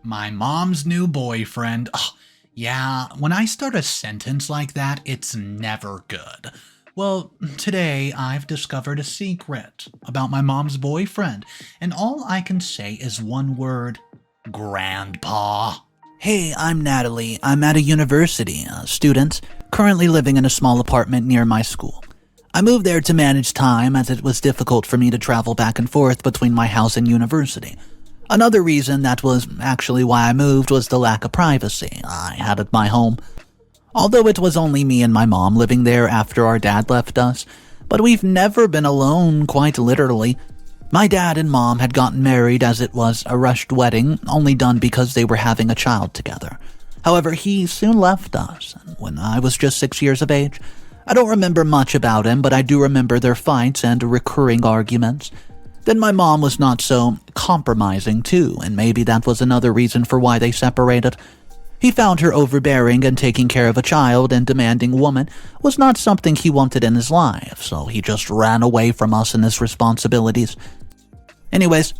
My mom's new boyfriend. Ugh, yeah, when I start a sentence like that, it's never good. Well, today I've discovered a secret about my mom's boyfriend, and all I can say is one word: Grandpa. Hey, I'm Natalie. I'm at a university, student, currently living in a small apartment near my school. I moved there to manage time as it was difficult for me to travel back and forth between my house and university. Another reason that was actually why I moved was the lack of privacy I had at my home. Although it was only me and my mom living there after our dad left us, but we've never been alone, quite literally. My dad and mom had gotten married as it was a rushed wedding, only done because they were having a child together. However, he soon left us when I was just 6 years of age. I don't remember much about him, but I do remember their fights and recurring arguments. Then my mom was not so compromising too, and maybe that was another reason for why they separated. He found her overbearing, and taking care of a child and demanding woman was not something he wanted in his life, so he just ran away from us and his responsibilities. Anyways,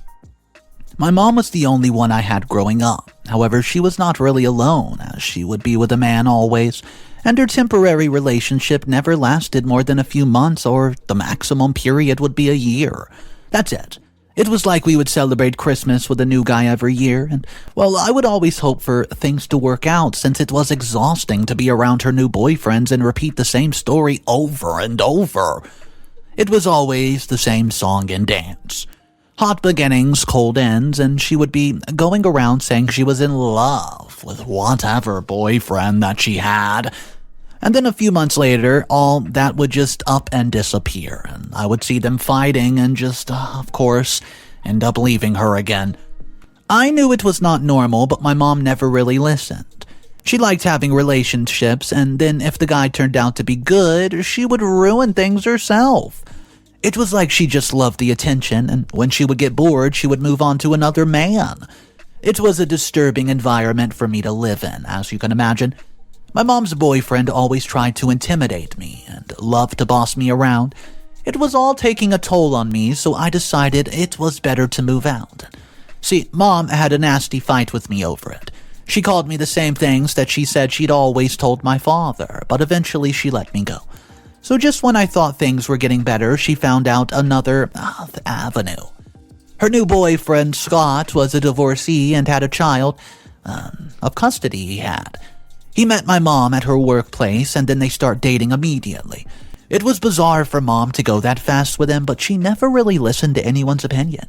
my mom was the only one I had growing up. However, she was not really alone, as she would be with a man always, and her temporary relationship never lasted more than a few months, or the maximum period would be a year. That's it. It was like we would celebrate Christmas with a new guy every year, and, well, I would always hope for things to work out since it was exhausting to be around her new boyfriends and repeat the same story over and over. It was always the same song and dance. Hot beginnings, cold ends, and she would be going around saying she was in love with whatever boyfriend that she had. And then a few months later, all that would just up and disappear, and I would see them fighting and just, of course, end up leaving her again. I knew it was not normal, but my mom never really listened. She liked having relationships, and then if the guy turned out to be good, she would ruin things herself. It was like she just loved the attention, and when she would get bored, she would move on to another man. It was a disturbing environment for me to live in, as you can imagine. My mom's boyfriend always tried to intimidate me and loved to boss me around. It was all taking a toll on me, so I decided it was better to move out. See, Mom had a nasty fight with me over it. She called me the same things that she said she'd always told my father, but eventually she let me go. So just when I thought things were getting better, she found out another avenue. Her new boyfriend, Scott, was a divorcee and had a child of custody he had. He met my mom at her workplace, and then they start dating immediately. It was bizarre for Mom to go that fast with him, but she never really listened to anyone's opinion.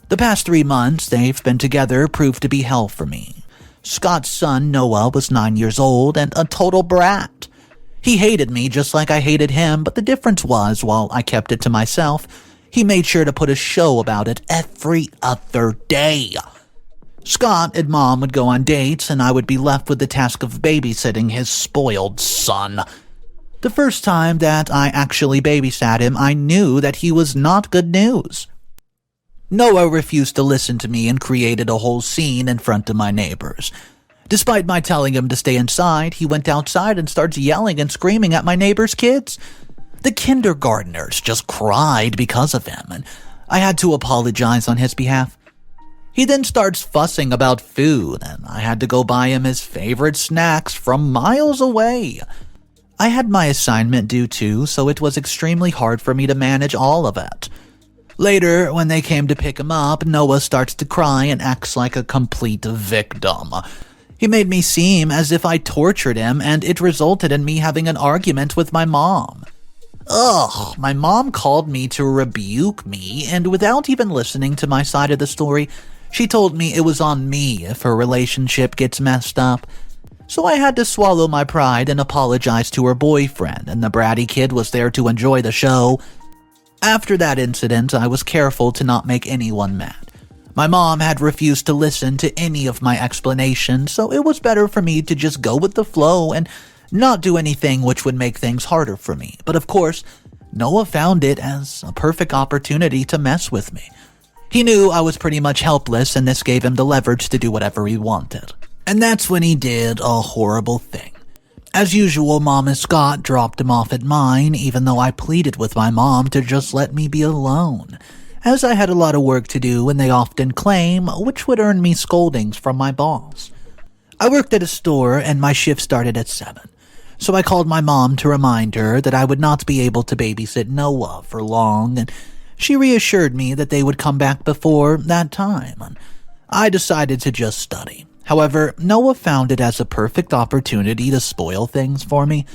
The past 3 months they've been together proved to be hell for me. Scott's son, Noah, was 9 years old and a total brat. He hated me just like I hated him, but the difference was, while I kept it to myself, he made sure to put a show about it every other day. Scott and Mom would go on dates, and I would be left with the task of babysitting his spoiled son. The first time that I actually babysat him, I knew that he was not good news. Noah refused to listen to me and created a whole scene in front of my neighbors. Despite my telling him to stay inside, he went outside and starts yelling and screaming at my neighbors' kids. The kindergartners just cried because of him, and I had to apologize on his behalf. He then starts fussing about food, and I had to go buy him his favorite snacks from miles away. I had my assignment due too, so it was extremely hard for me to manage all of it. Later, when they came to pick him up, Noah starts to cry and acts like a complete victim. He made me seem as if I tortured him, and it resulted in me having an argument with my mom. Ugh, my mom called me to rebuke me, and without even listening to my side of the story, she told me it was on me if her relationship gets messed up. So I had to swallow my pride and apologize to her boyfriend, and the bratty kid was there to enjoy the show. After that incident, I was careful to not make anyone mad. My mom had refused to listen to any of my explanations, so it was better for me to just go with the flow and not do anything which would make things harder for me. But of course, Noah found it as a perfect opportunity to mess with me. He knew I was pretty much helpless, and this gave him the leverage to do whatever he wanted. And that's when he did a horrible thing. As usual, Mom and Scott dropped him off at mine, even though I pleaded with my mom to just let me be alone. as I had a lot of work to do and they often claim, which would earn me scoldings from my boss. I worked at a store and my shift started at 7, so I called my mom to remind her that I would not be able to babysit Noah for long, and she reassured me that they would come back before that time, and I decided to just study. However, Noah found it as a perfect opportunity to spoil things for me.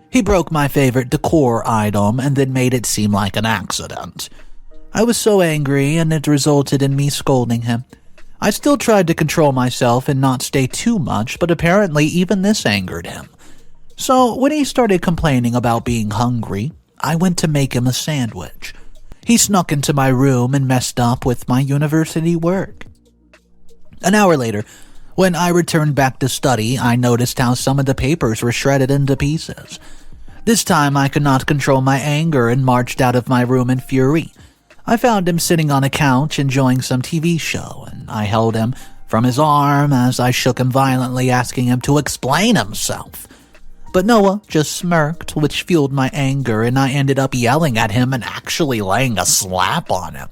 He broke my favorite decor item and then made it seem like an accident. I was so angry, and it resulted in me scolding him. I still tried to control myself and not stay too much, but apparently even this angered him. So when he started complaining about being hungry, I went to make him a sandwich. He snuck into my room and messed up with my university work. An hour later, when I returned back to study, I noticed how some of the papers were shredded into pieces. This time I could not control my anger and marched out of my room in fury. I found him sitting on a couch enjoying some TV show, and I held him from his arm as I shook him violently, asking him to explain himself. But Noah just smirked, which fueled my anger, and I ended up yelling at him and actually laying a slap on him.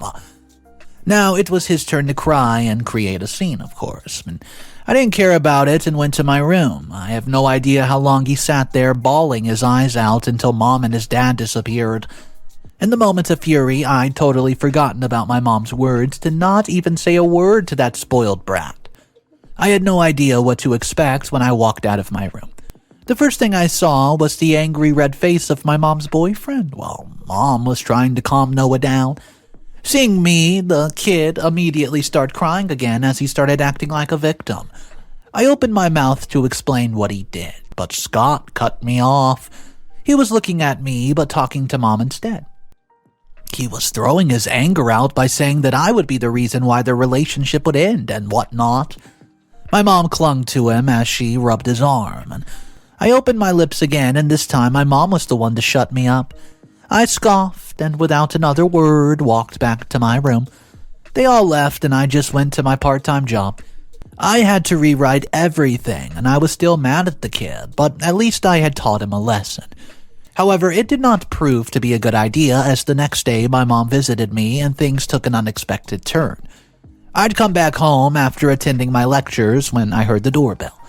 Now it was his turn to cry and create a scene, of course, and I didn't care about it and went to my room. I have no idea how long he sat there bawling his eyes out until Mom and his dad disappeared. In the moment of fury, I'd totally forgotten about my mom's words to not even say a word to that spoiled brat. I had no idea what to expect when I walked out of my room. The first thing I saw was the angry red face of my mom's boyfriend while Mom was trying to calm Noah down. Seeing me, the kid immediately started crying again as he started acting like a victim. I opened my mouth to explain what he did, but Scott cut me off. He was looking at me but talking to Mom instead. He was throwing his anger out by saying that I would be the reason why their relationship would end and whatnot. My mom clung to him as she rubbed his arm, and I opened my lips again, and this time my mom was the one to shut me up. I scoffed and without another word walked back to my room. They all left and I just went to my part-time job. I had to rewrite everything and I was still mad at the kid, but at least I had taught him a lesson. However, it did not prove to be a good idea as the next day my mom visited me and things took an unexpected turn. I'd come back home after attending my lectures when I heard the doorbell.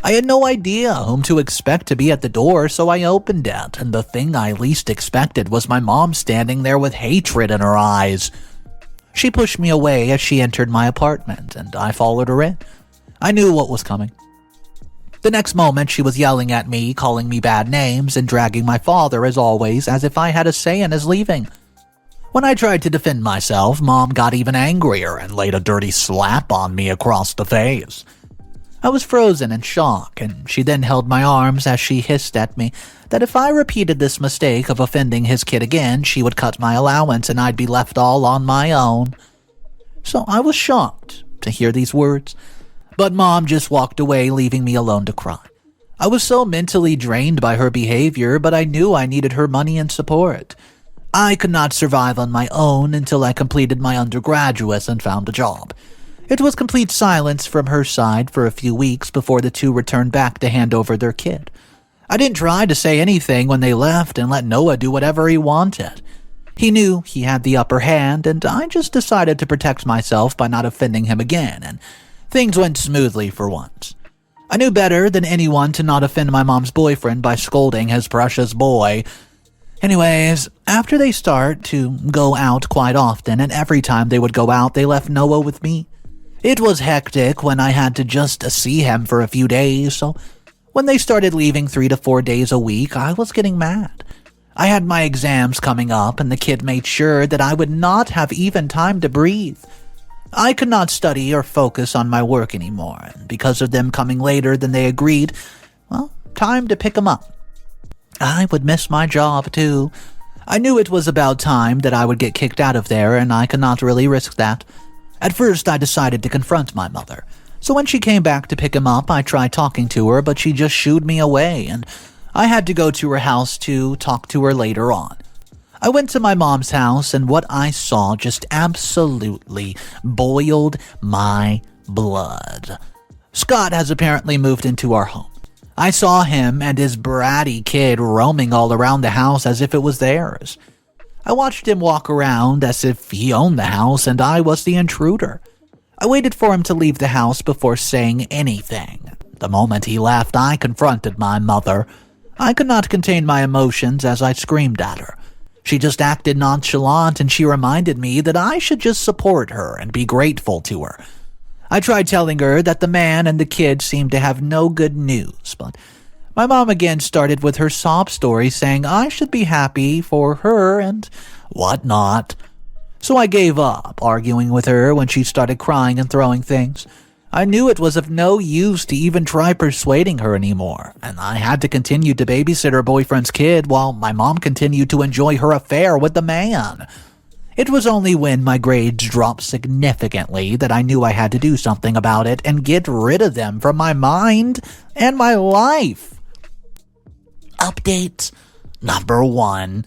I had no idea whom to expect to be at the door, so I opened it, and the thing I least expected was my mom standing there with hatred in her eyes. She pushed me away as she entered my apartment, and I followed her in. I knew what was coming. The next moment, she was yelling at me, calling me bad names, and dragging my father, as always, as if I had a say in his leaving. When I tried to defend myself, Mom got even angrier and laid a dirty slap on me across the face. I was frozen in shock, and she then held my arms as she hissed at me that if I repeated this mistake of offending his kid again, she would cut my allowance and I'd be left all on my own. So I was shocked to hear these words, but Mom just walked away, leaving me alone to cry. I was so mentally drained by her behavior, but I knew I needed her money and support. I could not survive on my own until I completed my undergraduate and found a job. It was complete silence from her side for a few weeks before the two returned back to hand over their kid. I didn't try to say anything when they left and let Noah do whatever he wanted. He knew he had the upper hand, and I just decided to protect myself by not offending him again, and things went smoothly for once. I knew better than anyone to not offend my mom's boyfriend by scolding his precious boy. Anyways, after they start to go out quite often, and every time they would go out, they left Noah with me. It was hectic when I had to just see him for a few days, so when they started leaving 3 to 4 days a week, I was getting mad. I had my exams coming up, and the kid made sure that I would not have even time to breathe. I could not study or focus on my work anymore, and because of them coming later than they agreed, well, time to pick him up. I would miss my job, too. I knew it was about time that I would get kicked out of there, and I could not really risk that. At first, I decided to confront my mother. So when she came back to pick him up, I tried talking to her, but she just shooed me away, and I had to go to her house to talk to her later on. I went to my mom's house, and what I saw just absolutely boiled my blood. Scott has apparently moved into our home. I saw him and his bratty kid roaming all around the house as if it was theirs. I watched him walk around as if he owned the house and I was the intruder. I waited for him to leave the house before saying anything. The moment he left, I confronted my mother. I could not contain my emotions as I screamed at her. She just acted nonchalant, and she reminded me that I should just support her and be grateful to her. I tried telling her that the man and the kid seemed to have no good news, but my mom again started with her sob story saying I should be happy for her and whatnot. So I gave up arguing with her when she started crying and throwing things. I knew it was of no use to even try persuading her anymore, and I had to continue to babysit her boyfriend's kid while my mom continued to enjoy her affair with the man. It was only when my grades dropped significantly that I knew I had to do something about it and get rid of them from my mind and my life. Update number 1.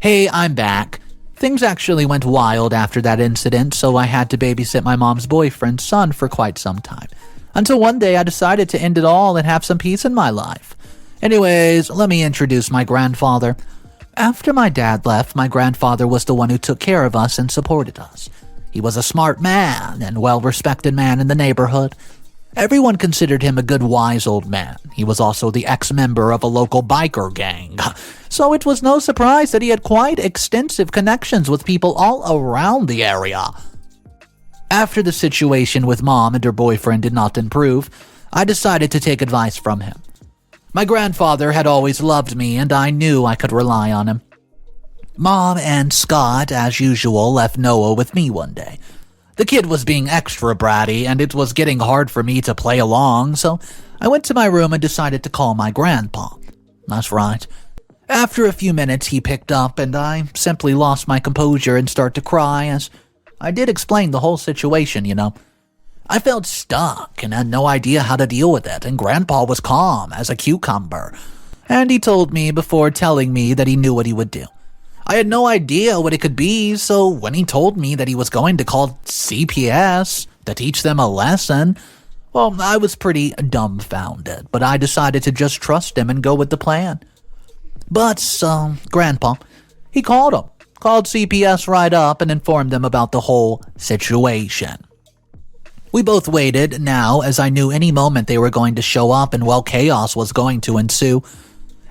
Hey, I'm back. Things actually went wild after that incident, so I had to babysit my mom's boyfriend's son for quite some time. Until one day I decided to end it all and have some peace in my life. Anyways, let me introduce my grandfather. After my dad left, my grandfather was the one who took care of us and supported us. He was a smart man and well-respected man in the neighborhood. Everyone considered him a good, wise old man. He was also the ex-member of a local biker gang, so it was no surprise that he had quite extensive connections with people all around the area. After the situation with Mom and her boyfriend did not improve, I decided to take advice from him. My grandfather had always loved me, and I knew I could rely on him. Mom and Scott, as usual, left Noah with me one day. The kid was being extra bratty, and it was getting hard for me to play along, so I went to my room and decided to call my grandpa. That's right. After a few minutes, he picked up, and I simply lost my composure and started to cry, as I did explain the whole situation, you know. I felt stuck and had no idea how to deal with it, and Grandpa was calm as a cucumber, and he told me before telling me that he knew what he would do. I had no idea what it could be, so when he told me that he was going to call CPS to teach them a lesson, well, I was pretty dumbfounded, but I decided to just trust him and go with the plan. But, Grandpa, he called CPS right up and informed them about the whole situation. We both waited now, as I knew any moment they were going to show up and, well, chaos was going to ensue.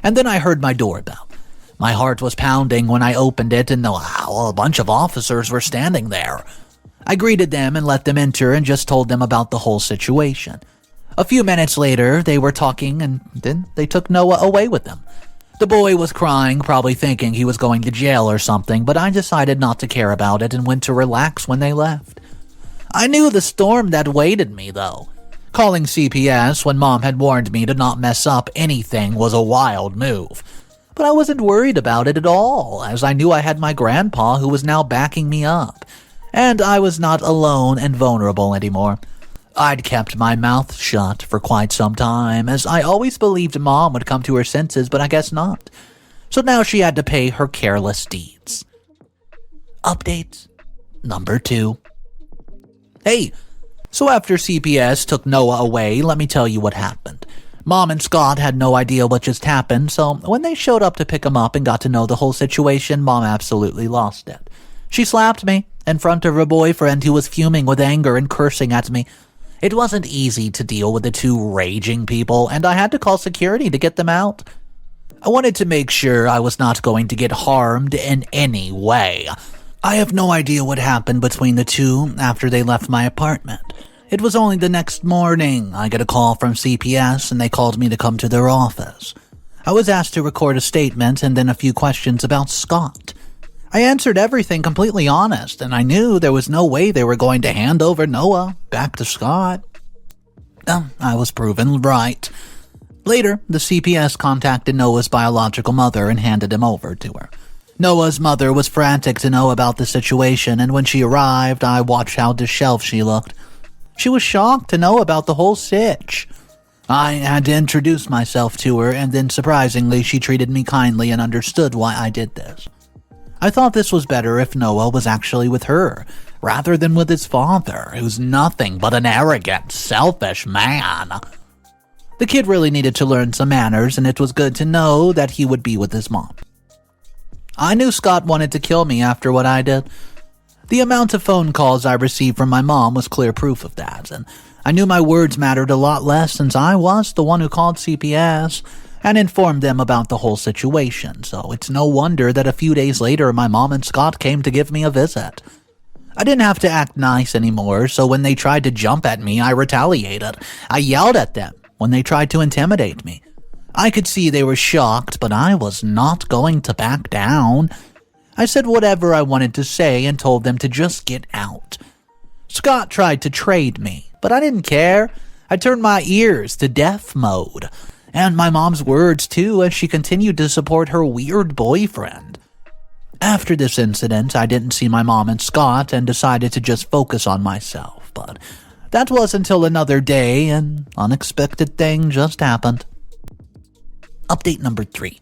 And then I heard my doorbell. My heart was pounding when I opened it, and a bunch of officers were standing there. I greeted them and let them enter and just told them about the whole situation. A few minutes later, they were talking, and then they took Noah away with them. The boy was crying, probably thinking he was going to jail or something, but I decided not to care about it and went to relax when they left. I knew the storm that waited me, though. Calling CPS when Mom had warned me to not mess up anything was a wild move. But I wasn't worried about it at all, as I knew I had my grandpa who was now backing me up, and I was not alone and vulnerable anymore. I'd kept my mouth shut for quite some time, as I always believed Mom would come to her senses, but I guess not. So now she had to pay her careless deeds. Update number 2. Hey, so after CPS took Noah away, let me tell you what happened. Mom and Scott had no idea what just happened, so when they showed up to pick him up and got to know the whole situation, Mom absolutely lost it. She slapped me in front of her boyfriend, who was fuming with anger and cursing at me. It wasn't easy to deal with the two raging people, and I had to call security to get them out. I wanted to make sure I was not going to get harmed in any way. I have no idea what happened between the two after they left my apartment. It was only the next morning I got a call from CPS, and they called me to come to their office. I was asked to record a statement and then a few questions about Scott. I answered everything completely honest, and I knew there was no way they were going to hand over Noah back to Scott. I was proven right. Later, the CPS contacted Noah's biological mother and handed him over to her. Noah's mother was frantic to know about the situation, and when she arrived, I watched how disheveled she looked. She was shocked to know about the whole sitch. I had to introduce myself to her, and then surprisingly she treated me kindly and understood why I did this. I thought this was better if Noah was actually with her, rather than with his father, who's nothing but an arrogant, selfish man. The kid really needed to learn some manners, and it was good to know that he would be with his mom. I knew Scott wanted to kill me after what I did. The amount of phone calls I received from my mom was clear proof of that, and I knew my words mattered a lot less since I was the one who called CPS and informed them about the whole situation, so it's no wonder that a few days later my mom and Scott came to give me a visit. I didn't have to act nice anymore, so when they tried to jump at me, I retaliated. I yelled at them when they tried to intimidate me. I could see they were shocked, but I was not going to back down. I said whatever I wanted to say and told them to just get out. Scott tried to trade me, but I didn't care. I turned my ears to deaf mode, and my mom's words too, as she continued to support her weird boyfriend. After this incident, I didn't see my mom and Scott and decided to just focus on myself, but that was until another day, an unexpected thing just happened. Update number 3.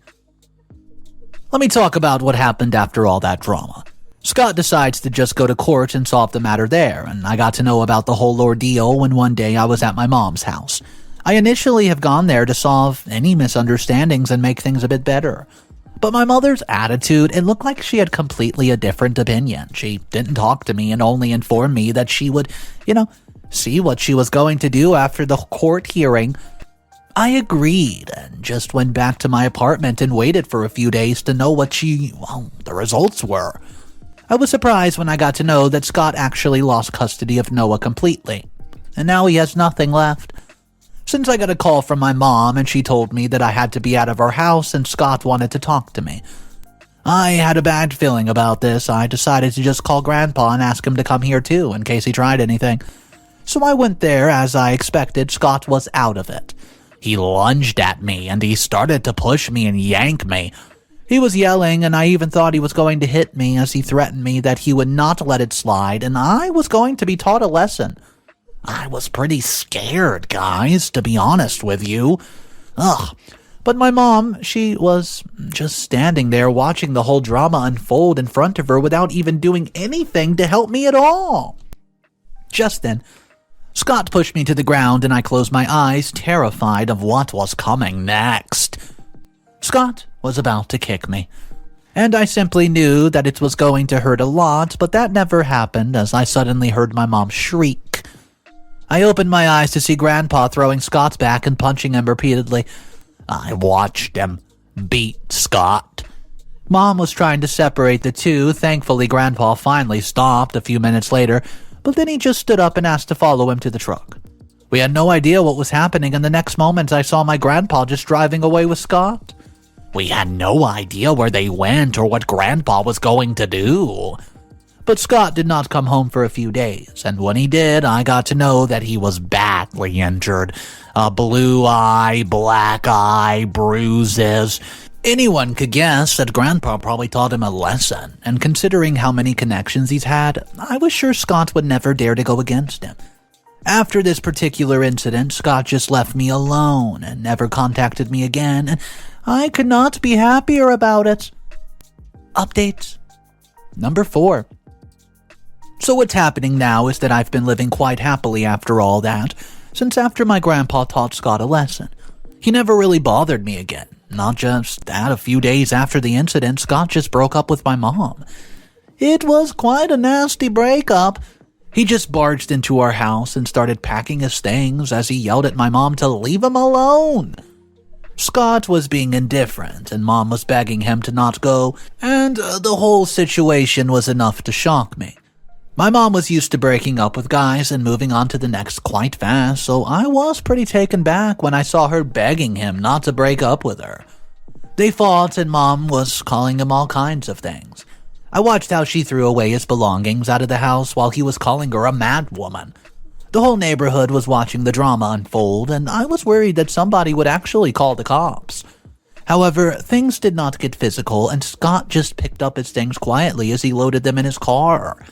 Let me talk about what happened after all that drama. Scott decides to just go to court and solve the matter there, and I got to know about the whole ordeal when one day I was at my mom's house. I initially have gone there to solve any misunderstandings and make things a bit better. But my mother's attitude, it looked like she had completely a different opinion. She didn't talk to me and only informed me that she would, see what she was going to do after the court hearing. I agreed and just went back to my apartment and waited for a few days to know what the results were. I was surprised when I got to know that Scott actually lost custody of Noah completely, and now he has nothing left. Since I got a call from my mom and she told me that I had to be out of our house and Scott wanted to talk to me. I had a bad feeling about this. I decided to just call Grandpa and ask him to come here too in case he tried anything. So I went there. As I expected, Scott was out of it. He lunged at me and he started to push me and yank me. He was yelling and I even thought he was going to hit me as he threatened me that he would not let it slide and I was going to be taught a lesson. I was pretty scared, guys, to be honest with you. But my mom, she was just standing there watching the whole drama unfold in front of her without even doing anything to help me at all. Just then, Scott pushed me to the ground and I closed my eyes, terrified of what was coming next. Scott was about to kick me, and I simply knew that it was going to hurt a lot, but that never happened as I suddenly heard my mom shriek. I opened my eyes to see Grandpa throwing Scott back and punching him repeatedly. I watched him beat Scott. Mom was trying to separate the two. Thankfully, Grandpa finally stopped a few minutes later, but then he just stood up and asked to follow him to the truck. We had no idea what was happening, and the next moment I saw my grandpa just driving away with Scott. We had no idea where they went or what Grandpa was going to do. But Scott did not come home for a few days, and when he did, I got to know that he was badly injured. A blue eye, black eye, bruises. Anyone could guess that Grandpa probably taught him a lesson, and considering how many connections he's had, I was sure Scott would never dare to go against him. After this particular incident, Scott just left me alone and never contacted me again, and I could not be happier about it. Update number 4. So what's happening now is that I've been living quite happily after all that, since after my grandpa taught Scott a lesson. He never really bothered me again. Not just that, a few days after the incident, Scott just broke up with my mom. It was quite a nasty breakup. He just barged into our house and started packing his things as he yelled at my mom to leave him alone. Scott was being indifferent and Mom was begging him to not go, and the whole situation was enough to shock me. My mom was used to breaking up with guys and moving on to the next quite fast, so I was pretty taken back when I saw her begging him not to break up with her. They fought and Mom was calling him all kinds of things. I watched how she threw away his belongings out of the house while he was calling her a mad woman. The whole neighborhood was watching the drama unfold, and I was worried that somebody would actually call the cops. However, things did not get physical, and Scott just picked up his things quietly as he loaded them in his car.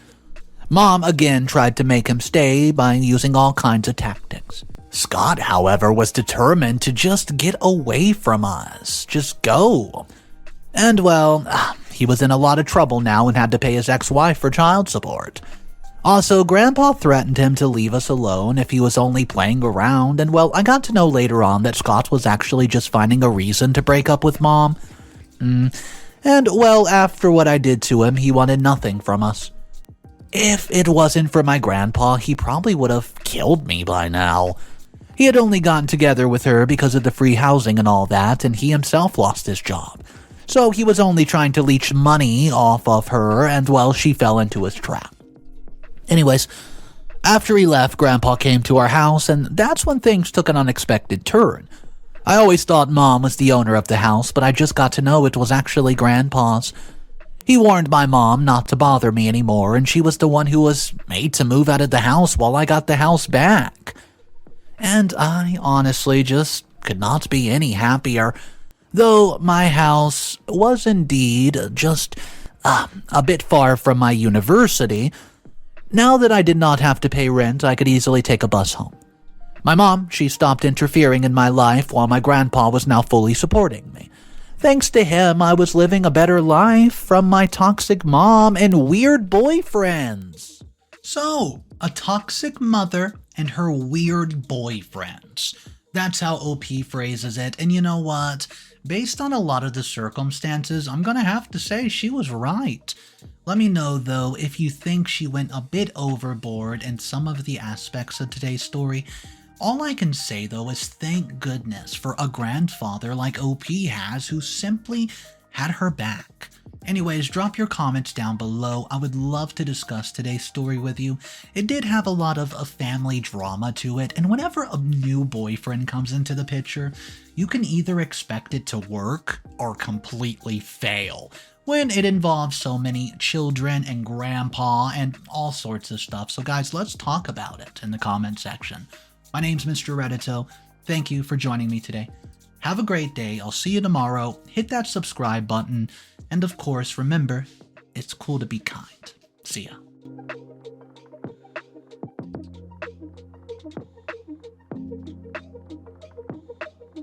Mom again tried to make him stay by using all kinds of tactics. Scott, however, was determined to just get away from us. Just go. And well, he was in a lot of trouble now and had to pay his ex-wife for child support. Also, Grandpa threatened him to leave us alone if he was only playing around, and well, I got to know later on that Scott was actually just finding a reason to break up with Mom. And, well, after what I did to him, he wanted nothing from us. If it wasn't for my grandpa, he probably would have killed me by now. He had only gotten together with her because of the free housing and all that, and he himself lost his job. So he was only trying to leech money off of her, and, well, she fell into his trap. Anyways, after he left, Grandpa came to our house, and that's when things took an unexpected turn. I always thought Mom was the owner of the house, but I just got to know it was actually Grandpa's. He warned my mom not to bother me anymore, and she was the one who was made to move out of the house while I got the house back. And I honestly just could not be any happier, though my house was indeed just a bit far from my university. Now that I did not have to pay rent, I could easily take a bus home. My mom, she stopped interfering in my life while my grandpa was now fully supporting me. Thanks to him, I was living a better life from my toxic mom and weird boyfriends. So, a toxic mother and her weird boyfriends. That's how OP phrases it, and you know what? Based on a lot of the circumstances, I'm gonna have to say she was right. Let me know, though, if you think she went a bit overboard in some of the aspects of today's story. All I can say, though, is thank goodness for a grandfather like OP has who simply had her back. Anyways, drop your comments down below. I would love to discuss today's story with you. It did have a lot of family drama to it, and whenever a new boyfriend comes into the picture, you can either expect it to work or completely fail when it involves so many children and grandpa and all sorts of stuff. So guys, let's talk about it in the comment section. My name's Mr. Reddito. Thank you for joining me today. Have a great day. I'll see you tomorrow. Hit that subscribe button. And of course, remember, it's cool to be kind. See ya.